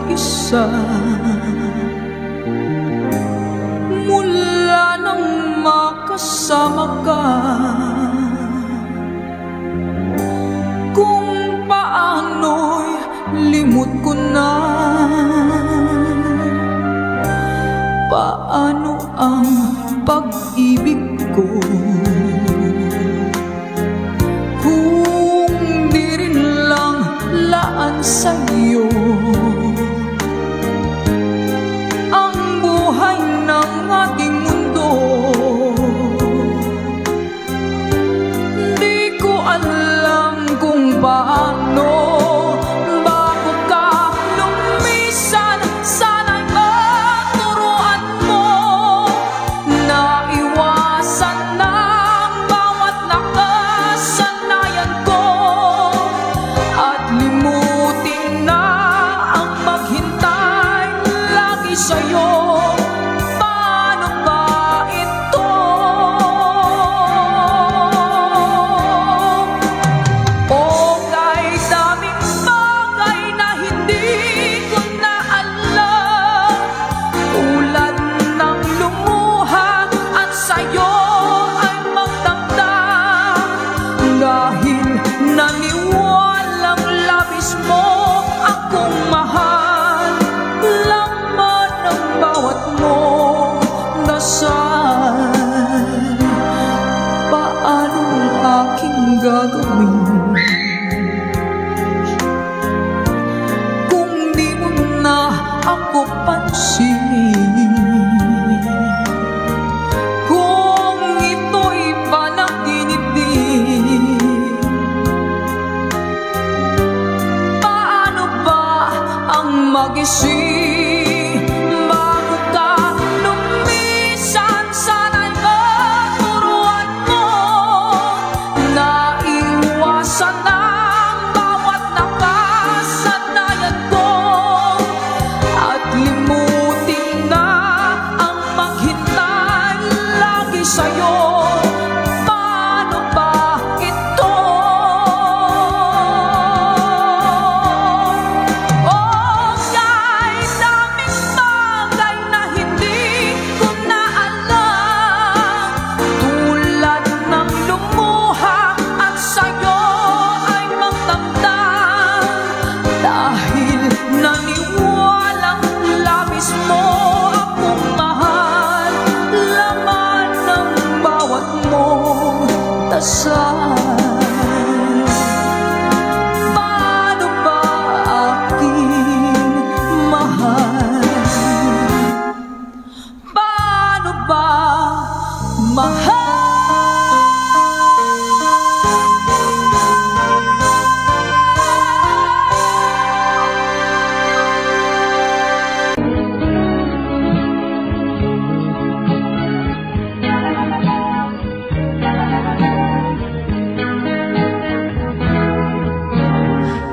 mag-isa. Mula nang makasama ka, kung paano'y limot ko na. Paano ang pag-ibig ko kung di rin lang laan sa'yo ang buhay ng ating mundo? Di ko alam kung paano bago ka lumisan. Sana'y maturuan mo na iwasan ng bawat nakasanayan ko at limutin na ang maghintay lagi sa'yo. Paano ba ito? O kay daming bagay na hindi ko na alam, tulad ng lumuha at sa'yo ay magdamdam, dahil naniwalang labis mo akong mahal. Laman ng bawat mong dasal. Paano ang aking gagawin kung di mo na ako pansinin? Kung ito'y panaginip din, paano ba ang magising bago ka lumisan? Sana'y maturuan mo na iwasan ang bawat nakasanayan ko at limutin na ang maghintay lagi sa'yo. Paano ba ito? O kahit daming bagay na hindi ko na alam, tulad ng lumuha at sa'yo ay magdamdam, dahil naniwalang labis mo akong mahal. Laman ng bawat mong dasal. Paano ba aking mahal? Paano ba mahal?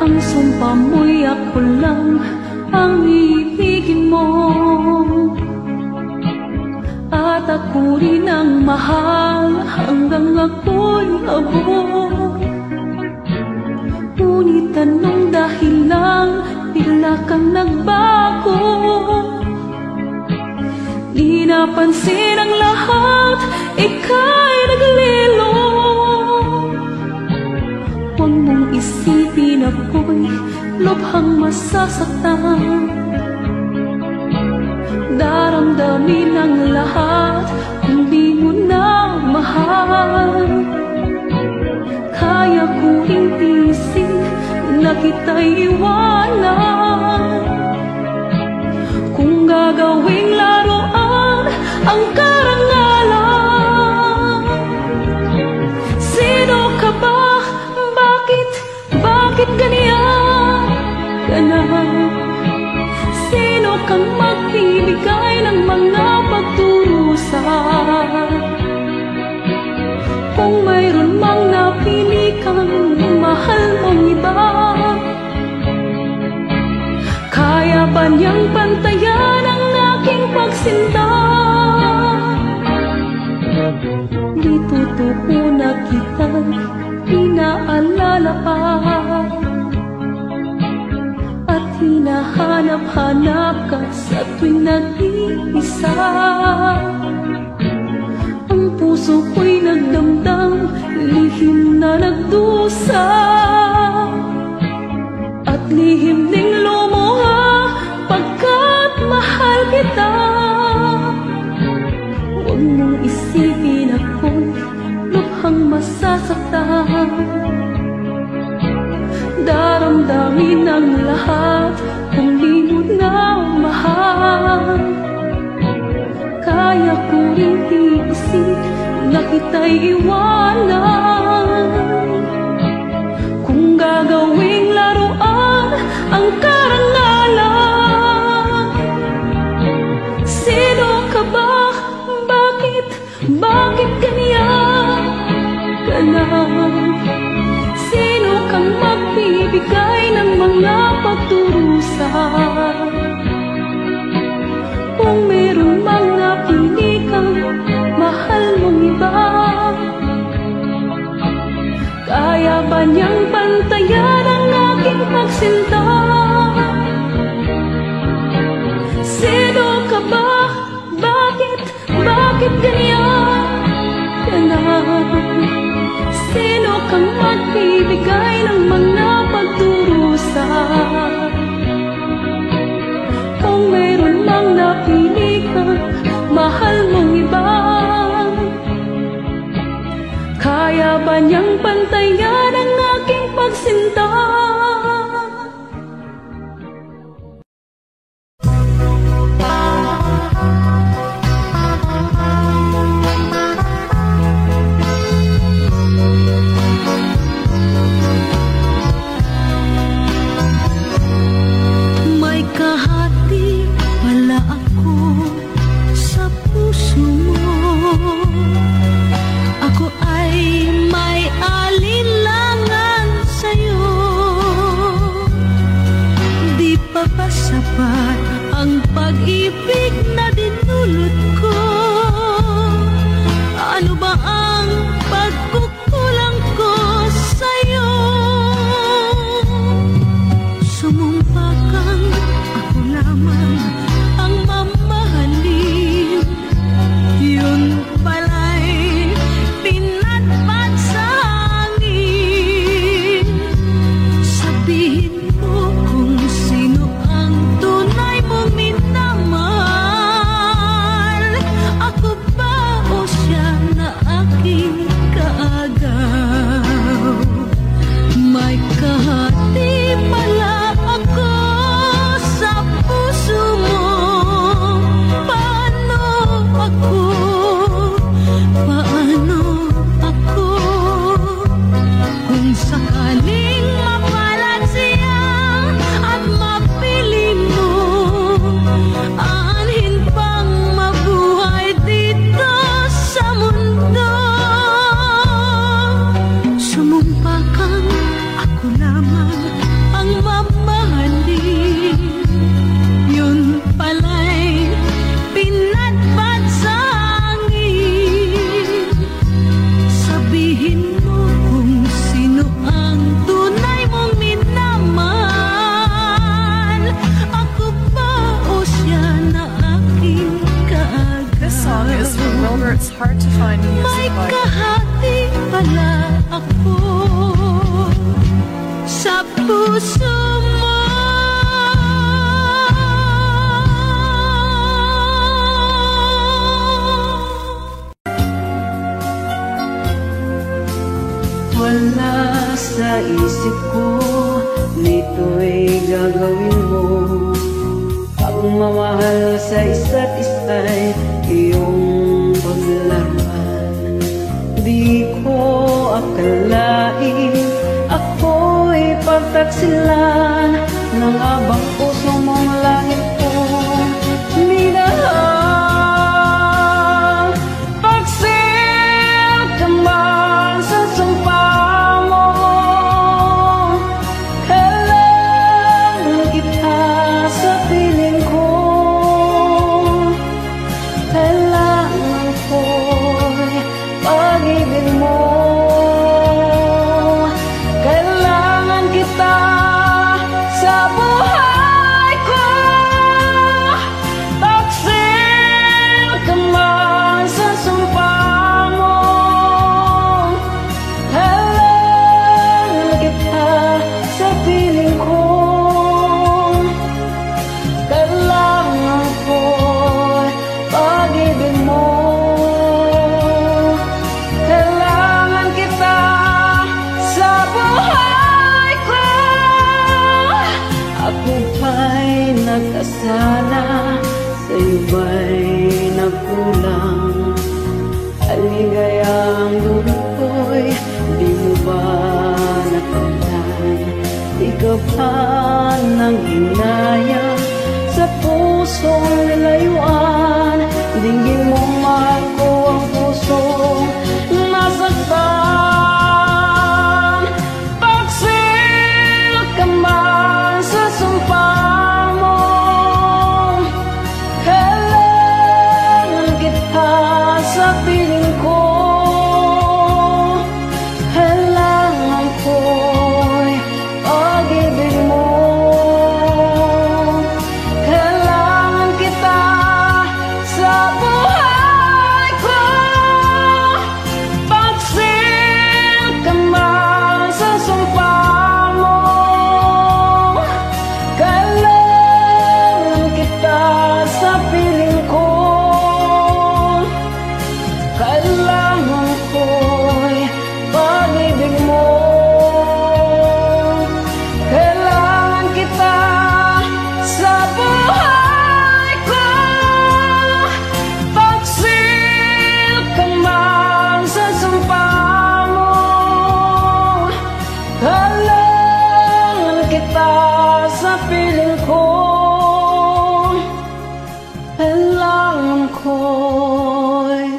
Ang sumpa mo'y ako lang ang ibigin mo, at ako rin ang mahal hanggang ako'y abot. Ngunit anong dahilan bigla kang nagbago? Di napansin ang lahat, ika'y naglilo. Huwag mong isipin ako'y lubhang masasaktan. Daramdamin ang lahat kung di mo na mahal. Kaya ko ring tiisin na kita'y iwanan. Kung gagawing laruan ang karangalan, sino ka ba? Bakit ganyan ka na? Sino kang magbibigay ng mga pagturusa? Kung mayroon mang napili kang mahal mong iba, kaya ba niyang pantayan ang aking pagsinta? Di totoo na kita'y inaalala pa at hinahanap-hanap mahanap ka sa tuwing nag-iisa. Ang puso ko'y nagdamdam, lihim na nagdusa, at lihim ding lumuha pagkat mahal kita. Huwag mong isipin ako'y lubhang masasaktan. Daramdamin ang lahat kung di mo na mahal. Kaya ko rin iisip na kita'y iwanan. Kung gagawing laruan ang karangalan. Sino ka ba? Bakit ganyan ka na? Sino kang magbibigay ng mga pagdurusa? Kung meron mang napili kang mahal mong iba, kaya ba niyang bantayan ang aking pagsinta? Sino ka ba? Bakit ganyan ka na? Sino kang magbibigay ng mga pagdurusa? Kung meron mang napili kang mahal mong iba, kaya ba niyang pantayan ang aking pagsinta? Ang pag-ibig na dinulot ko, ano ba ang pagkukulang ko sa'yo? Sumumpa kang ako lamang ang mamahalin. Yun pala'y pinatpat sa hangin. Sabihin mo kung sino ang tunay mong minamahal. Ako ba o siya na aking kaagaw? May kahati pala ako sa puso mo. Paano ako? Paano ako? Kung sakaling mapalat siya at mapili mo, aanhin pang mabuhay dito sa mundo. Sumumpa kang ako lamang ang mamahalin. Yun pala'y pinatpat sa hangin. Sabihin mo kung sino ang tunay mong minamahal. Ako ba o siya na aking kaagaw? This song is from Wilbert's Hard to Find May Music Library. kahati pala ako sa puso mo. Wala sa isip ko, nito'y gagawin mo. Pagmamahal sa isa't isa'y iyong paglaruan. Di ko akalain ako'y pagtaksilan ng abang puso mong langit kong minahal. Pagsil ka man sa sumpa mo, kailangan kita sa piling ko. Kailangan ko'y pag-ibig mo. Kailangan kita sa buhay. sana sa'yo ba'y nagkulang? Aligayang dulot ko'y di mo ba nakamtan? Di ka ba nang hinayang sa pusong nilayuan? Dinggin mo mahal ko ang pusong nasaktan. Pagsil ka man sa sumpa mo, kailangan kita sa piling ko. Kailangan ko'y pag-ibig mo. Kailangan kita sa buhay ko. Pagsil ka man sa sumpa mo, kailangan kita sa piling ko. Kailangan ko'y pag-ibig mo. Kailangan kita sa buhay ko. Pagsil ka man sa sumpa mo, kailangan kita sa piling ko. Kailangan ko'y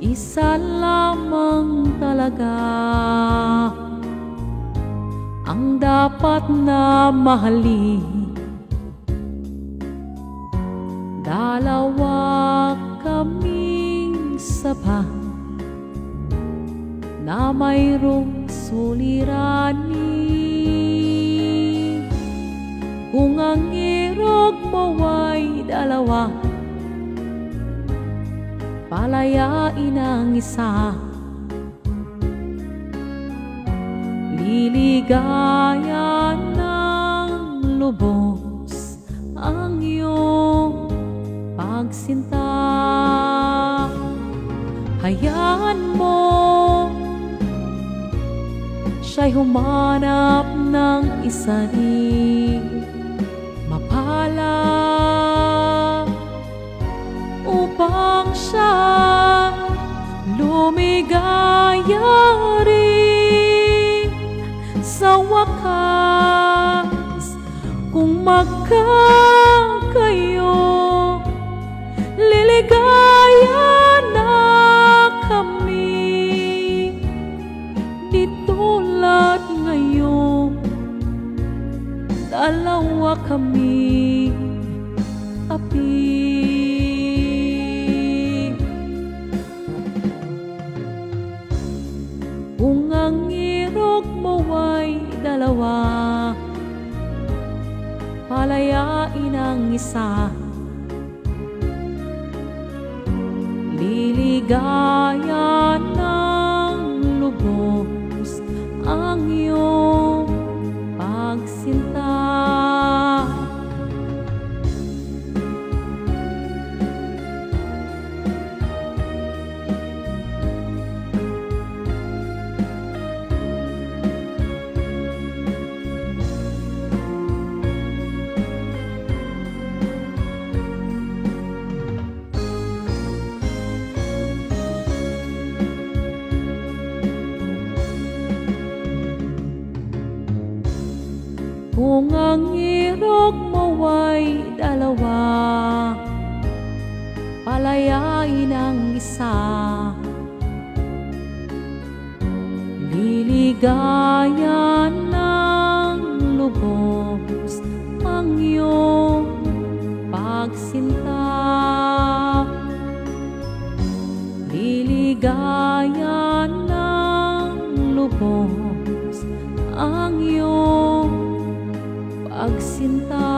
isa lamang talaga ang dapat na mahalin. Dalawa kaming sapat na mayroong suliranin. Kung ang irog mo ay dalawa, palayain ang isa. Liligaya ng lubos ang iyong pagsinta. Hayaan mo siya'y humanap ng isa rin mapalad, upang siya lumigaya rin sa wakas. Kung magkakayo, liligaya na kami. Di tulad ngayon, dalawa kami api. Kung ang irog mo ay dalawa, palayain ang isa. Liligaya ng lubos ang iyong pagsinta. Kung ang irog mo ay dalawa, palayain ang isa. Liligaya ng lubos ang iyong pagsinta. Liligaya ng lubos ang iyong pagsinta.